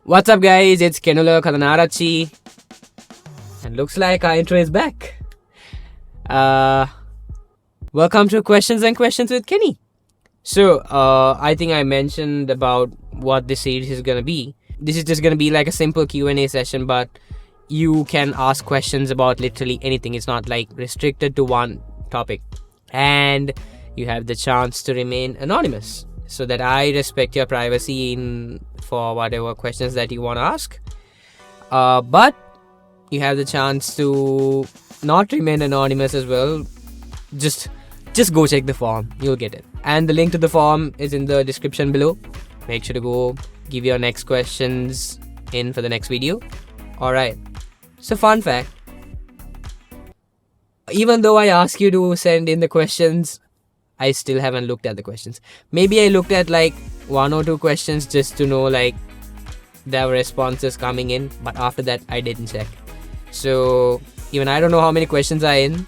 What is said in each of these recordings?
What's up guys, it's Kenula, Kandanaarachchi, and looks like our intro is back. Welcome to Questions with Kenny. So, I think I mentioned about what this series is gonna be. This is just gonna be like a simple Q&A session, but you can ask questions about literally anything. It's not like restricted to one topic. And you have the chance to remain anonymous, so that I respect your privacy for whatever questions that you want to ask. But you have the chance to not remain anonymous as well. Just go check the form. You'll get it. And the link to the form is in the description below. Make sure to go give your next questions in for the next video. Alright. So fun fact. Even though I ask you to send in the questions, I still haven't looked at the questions. Maybe I looked at like 1 or 2 questions just to know like there were responses coming in, but after that I didn't check. So even I don't know how many questions are in,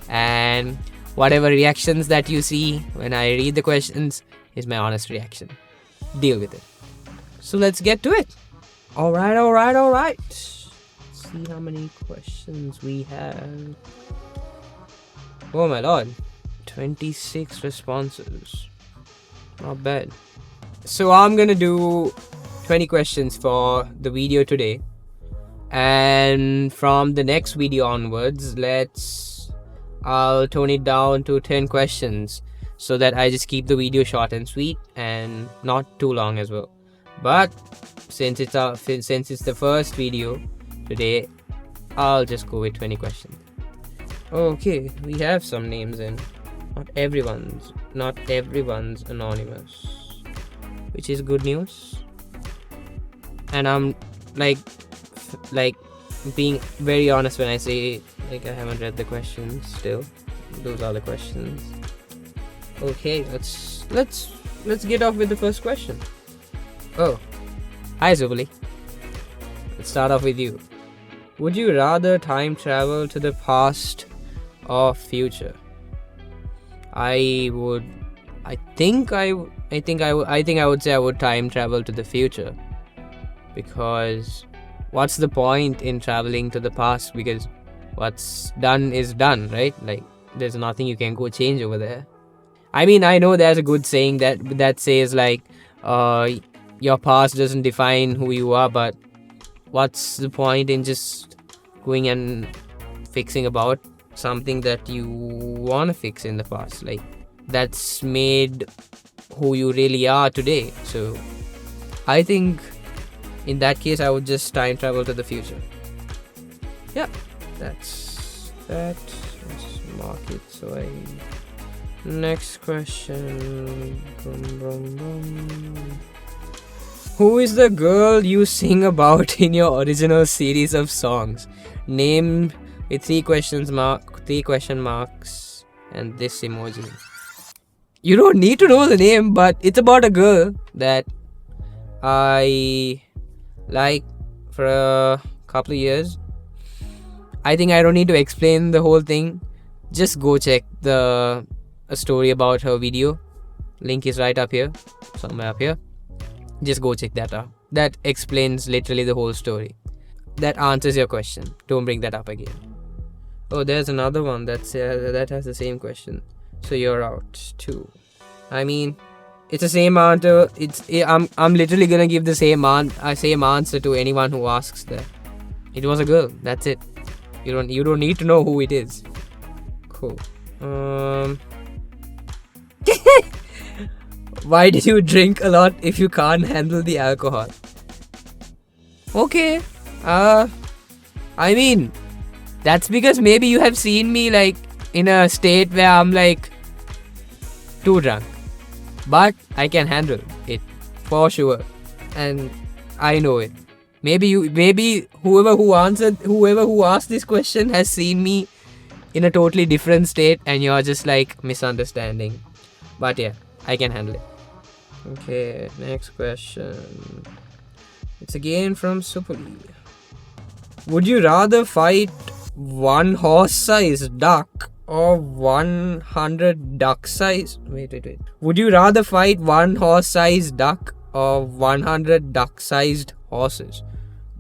and whatever reactions that you see when I read the questions is my honest reaction. Deal with it. So let's get to it. Alright. Let's see how many questions we have. Oh my lord. 26 responses. Not bad. So I'm gonna do 20 questions for the video today, and from the next video onwards I'll tone it down to 10 questions, so that I just keep the video short and sweet and not too long as well. But since it's the first video today, I'll just go with 20 questions. Okay, we have some names in. Not everyone's anonymous, which is good news. And I'm like being very honest when I say like I haven't read the questions still. Those are the questions. Okay, let's get off with the first question. Oh, hi Zubali. Let's start off with you. Would you rather time travel to the past or future? I think I would say I would time travel to the future, because what's the point in traveling to the past? Because what's done is done, right? Like there's nothing you can go change over there. I mean, I know there's a good saying that says like your past doesn't define who you are, but what's the point in just going and fixing about something that you want to fix in the past? Like that's made who you really are today. So I think in that case I would just time travel to the future. Yeah, that's that. Let's mark it so I... Next question. Who is the girl you sing about in your original series of songs? Name with 3 question marks and this emoji. You don't need to know the name, but it's about a girl that I like for a couple of years. I think I don't need to explain the whole thing. Just go check a story about her video. Link is right up here, somewhere up here. Just go check that out. That explains literally the whole story. That answers your question. Don't bring that up again. Oh, there's another one that has the same question. So you're out too. I mean, it's the same answer. I'm literally gonna give the same answer to anyone who asks that. It was a girl. That's it. You don't need to know who it is. Cool. Why did you drink a lot if you can't handle the alcohol? Okay. I mean, that's because maybe you have seen me like in a state where I'm like too drunk, but I can handle it for sure, and I know it. Maybe whoever who asked this question has seen me in a totally different state, and you're just like misunderstanding. But yeah, I can handle it. Okay, next question. It's again from Supali. Would you rather fight one horse-sized duck or 100 duck-sized... Wait. Would you rather fight one horse-sized duck or 100 duck-sized horses?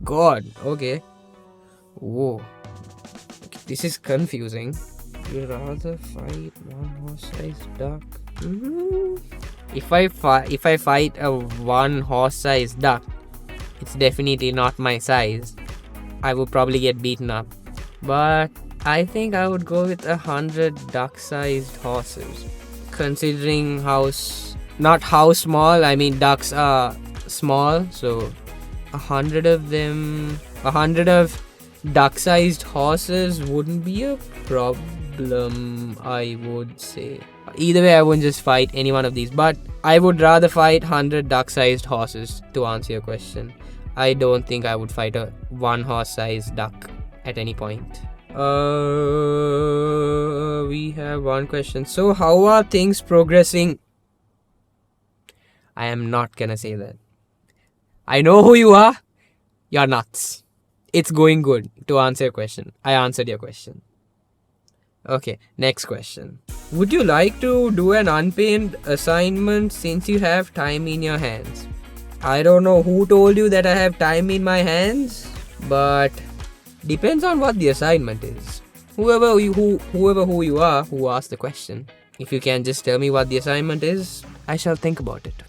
God, okay. Whoa. Okay, this is confusing. You'd rather fight one horse-sized duck? If I fight a one horse-sized duck, it's definitely not my size. I would probably get beaten up. But I think I would go with 100 duck-sized horses. Considering not how small, I mean ducks are small, so 100 of them, 100 of duck-sized horses wouldn't be a problem, I would say. Either way, I wouldn't just fight any one of these, but I would rather fight 100 duck-sized horses to answer your question. I don't think I would fight a one horse-sized duck at any point. We have one question. So how are things progressing? I am not gonna say that. I know who you are. You're nuts. It's going good, to answer your question. I answered your question. Okay, next question. Would you like to do an unpaid assignment since you have time in your hands? I don't know who told you that I have time in my hands, but depends on what the assignment is. Whoever who you are who asked the question. If you can just tell me what the assignment is, I shall think about it.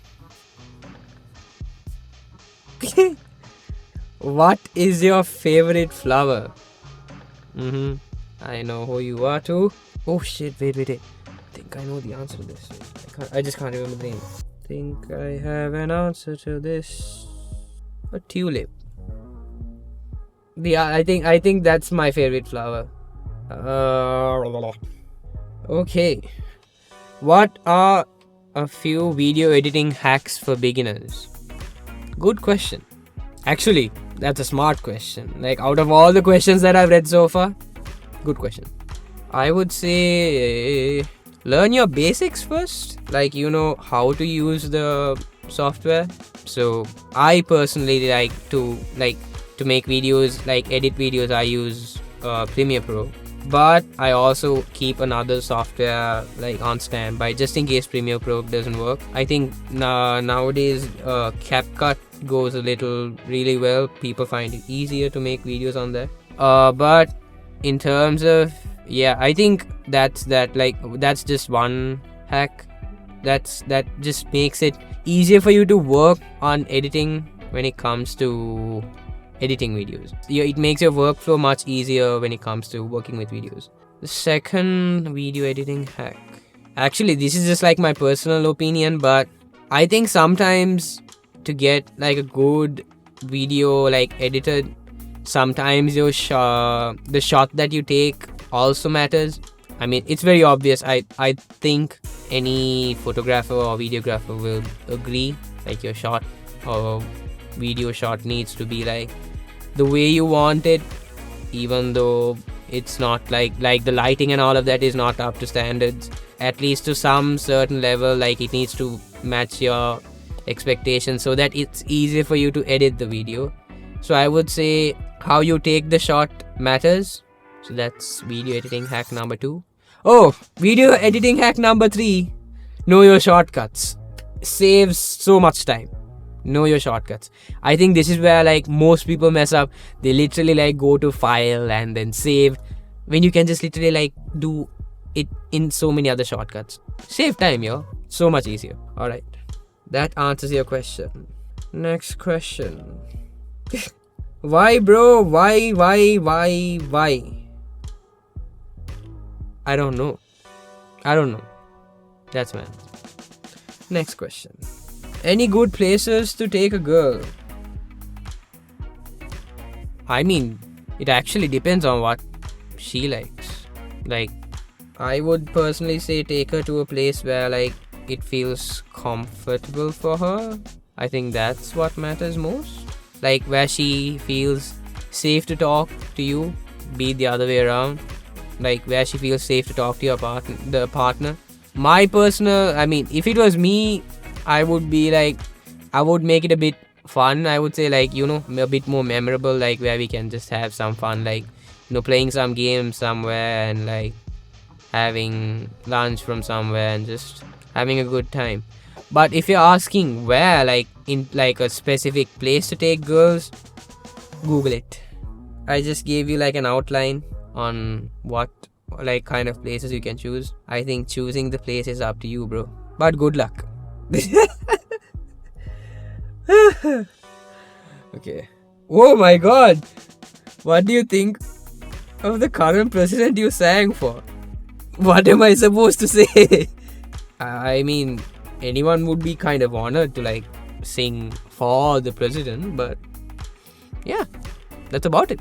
What is your favorite flower? I know who you are too. Oh shit, wait. I think I know the answer to this. I just can't remember the name. Think I have an answer to this. A tulip. Yeah, I think that's my favorite flower. Okay. What are a few video editing hacks for beginners? Good question. Actually, that's a smart question. Like, out of all the questions that I've read so far, good question. I would say learn your basics first. Like, you know how to use the software. So I personally like to make videos, like edit videos, I use Premiere Pro. But I also keep another software like on standby just in case Premiere Pro doesn't work. I think nowadays CapCut goes really well. People find it easier to make videos on there. But in terms of, yeah, I think that's just one hack. That just makes it easier for you to work on editing when it comes to editing videos. It makes your workflow much easier when it comes to working with videos. The second video editing hack. Actually, this is just like my personal opinion, but I think sometimes to get like a good video like edited, sometimes the shot that you take also matters. I mean, it's very obvious. I think any photographer or videographer will agree, like your shot or video shot needs to be like the way you want it, even though it's not like the lighting and all of that is not up to standards, at least to some certain level. Like, it needs to match your expectations so that it's easier for you to edit the video. So I would say how you take the shot matters. So that's video editing hack number 2. Oh, video editing hack number 3. Know your shortcuts. Saves so much time. Know your shortcuts. I think this is where like most people mess up. They literally like go to file and then save, when you can just literally like do it in so many other shortcuts. Save time, yo. So much easier. Alright. That answers your question. Next question. Why, bro? Why? I don't know. That's man. Next question. Any good places to take a girl? I mean, it actually depends on what she likes. Like, I would personally say take her to a place where like it feels comfortable for her. I think that's what matters most. Like, where she feels safe to talk to you, be it the other way around. Like, where she feels safe to talk to your partner. My personal, I mean, if it was me, I would be like, I would make it a bit fun. I would say like, you know, a bit more memorable, like where we can just have some fun, like, you know, playing some games somewhere and like having lunch from somewhere and just having a good time. But if you're asking where, like in like a specific place to take girls, Google it. I just gave you like an outline on what like kind of places you can choose. I think choosing the place is up to you, bro. But good luck. Okay. Oh my god. What do you think of the current president you sang for? What am I supposed to say? I mean, anyone would be kind of honored to like sing for the president, but yeah, that's about it.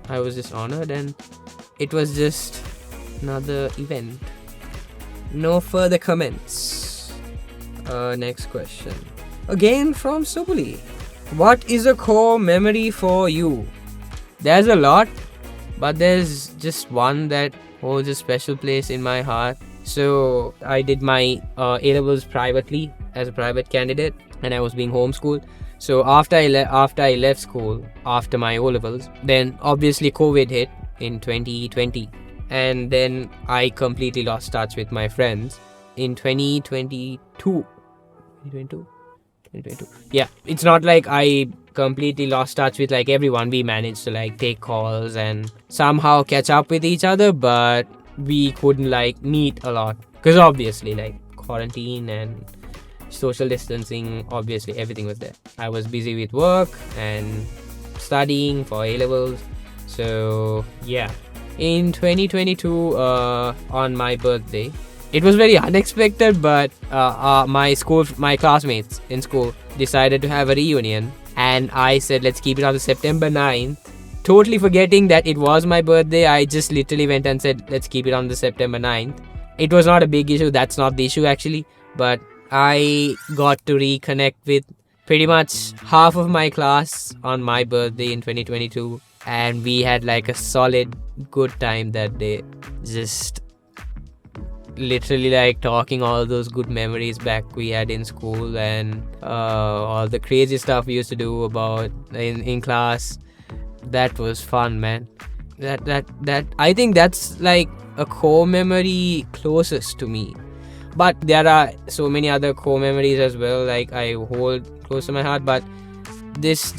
I was just honored and it was just another event. No further comments. Next question. Again from Subuli. What is a core memory for you? There's a lot, but there's just one that holds a special place in my heart. So I did my A-levels privately as a private candidate, and I was being homeschooled. So after I left school, after my O-levels, then obviously COVID hit in 2020. And then I completely lost touch with my friends in 2022. Yeah, it's not like I completely lost touch with like everyone. We managed to like take calls and somehow catch up with each other, but we couldn't like meet a lot because obviously like quarantine and social distancing, obviously everything was there. I was busy with work and studying for A-levels. So yeah, in 2022 on my birthday, it was very unexpected, but my classmates in school decided to have a reunion, and I said let's keep it on the September 9th. Totally forgetting that it was my birthday, I just literally went and said let's keep it on the September 9th. It was not a big issue, that's not the issue actually, but I got to reconnect with pretty much half of my class on my birthday in 2022, and we had like a solid good time that day. Just literally like talking all those good memories back we had in school, and all the crazy stuff we used to do about in class. That was fun, man. That I think that's like a core memory closest to me. But there are so many other core memories as well, like I hold close to my heart. But this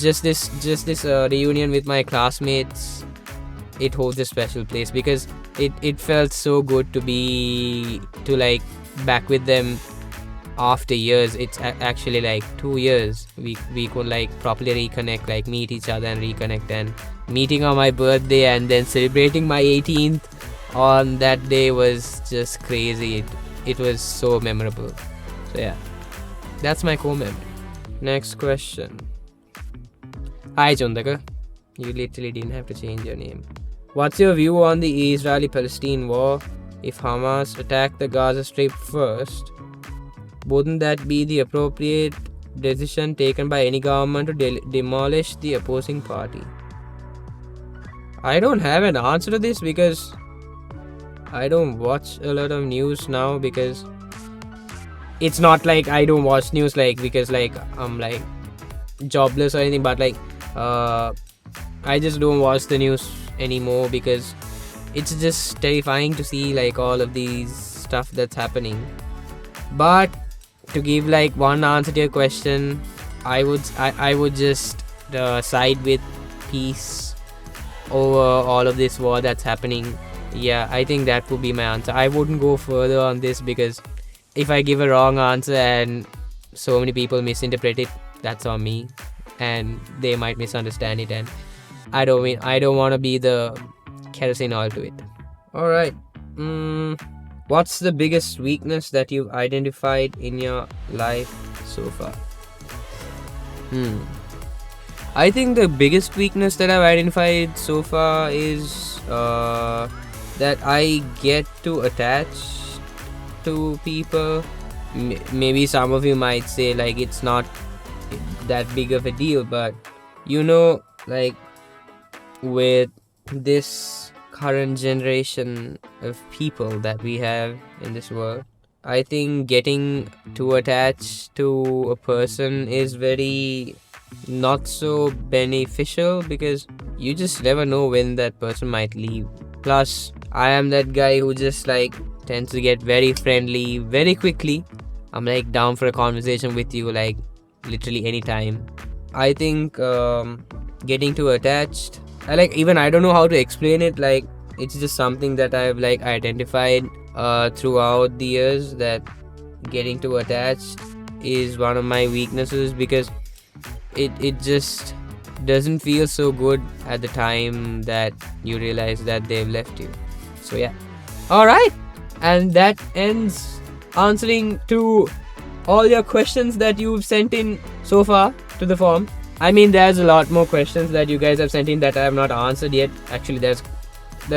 reunion with my classmates, it holds a special place because it felt so good to like back with them after years. It's actually like 2 years we could like properly reconnect, like meet each other and reconnect, and meeting on my birthday and then celebrating my 18th on that day was just crazy. It was so memorable. So yeah, that's my core memory. Next question. Hi Chundaka, you literally didn't have to change your name. What's your view on the Israeli-Palestine war? If Hamas attacked the Gaza Strip first, wouldn't that be the appropriate decision taken by any government to demolish the opposing party? I don't have an answer to this because I don't watch a lot of news now, because it's not like I don't watch news like because like I'm like jobless or anything, but like I just don't watch the news anymore because it's just terrifying to see like all of these stuff that's happening. But to give like one answer to your question, I would just side with peace over all of this war that's happening. Yeah, I think that would be my answer. I wouldn't go further on this because if I give a wrong answer and so many people misinterpret it, that's on me and they might misunderstand it, and I don't want to be the kerosene oil to it. Alright, what's the biggest weakness that you've identified in your life so far? I think the biggest weakness that I've identified so far is that I get too attached to people. Maybe some of you might say like it's not that big of a deal, but you know, like with this current generation of people that we have in this world, I think getting too attached to a person is very not so beneficial because you just never know when that person might leave. Plus, I am that guy who just like tends to get very friendly very quickly. I'm like down for a conversation with you, like literally anytime. I think getting too attached, I don't know how to explain it. Like, it's just something that I've like identified throughout the years, that getting too attached is one of my weaknesses, because it just doesn't feel so good at the time that you realize that they've left you. So yeah. Alright, and that ends answering to all your questions that you've sent in so far to the form. I mean, there's a lot more questions that you guys have sent in that I have not answered yet. Actually, there's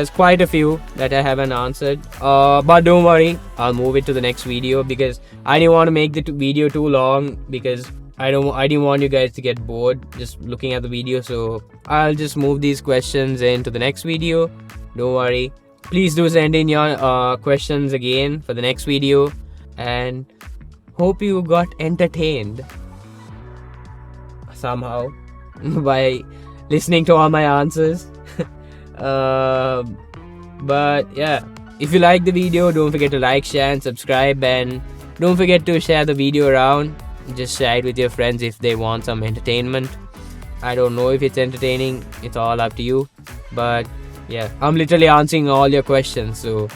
quite a few that I haven't answered. But don't worry, I'll move it to the next video, because I didn't want to make the video too long, because I didn't want you guys to get bored just looking at the video. So I'll just move these questions into the next video. Don't worry. Please do send in your questions again for the next video, and hope you got entertained somehow by listening to all my answers. But yeah, if you like the video, don't forget to like, share and subscribe, and don't forget to share the video around. Just share it with your friends if they want some entertainment. I don't know if it's entertaining, it's all up to you, but yeah, I'm literally answering all your questions, so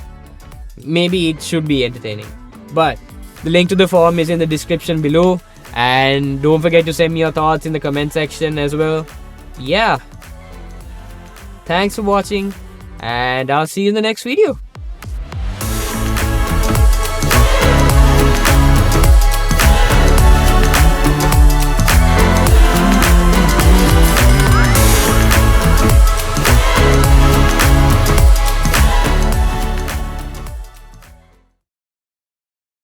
maybe it should be entertaining. But the link to the form is in the description below, and don't forget to send me your thoughts in the comment section as well. Yeah, thanks for watching, and I'll see you in the next video.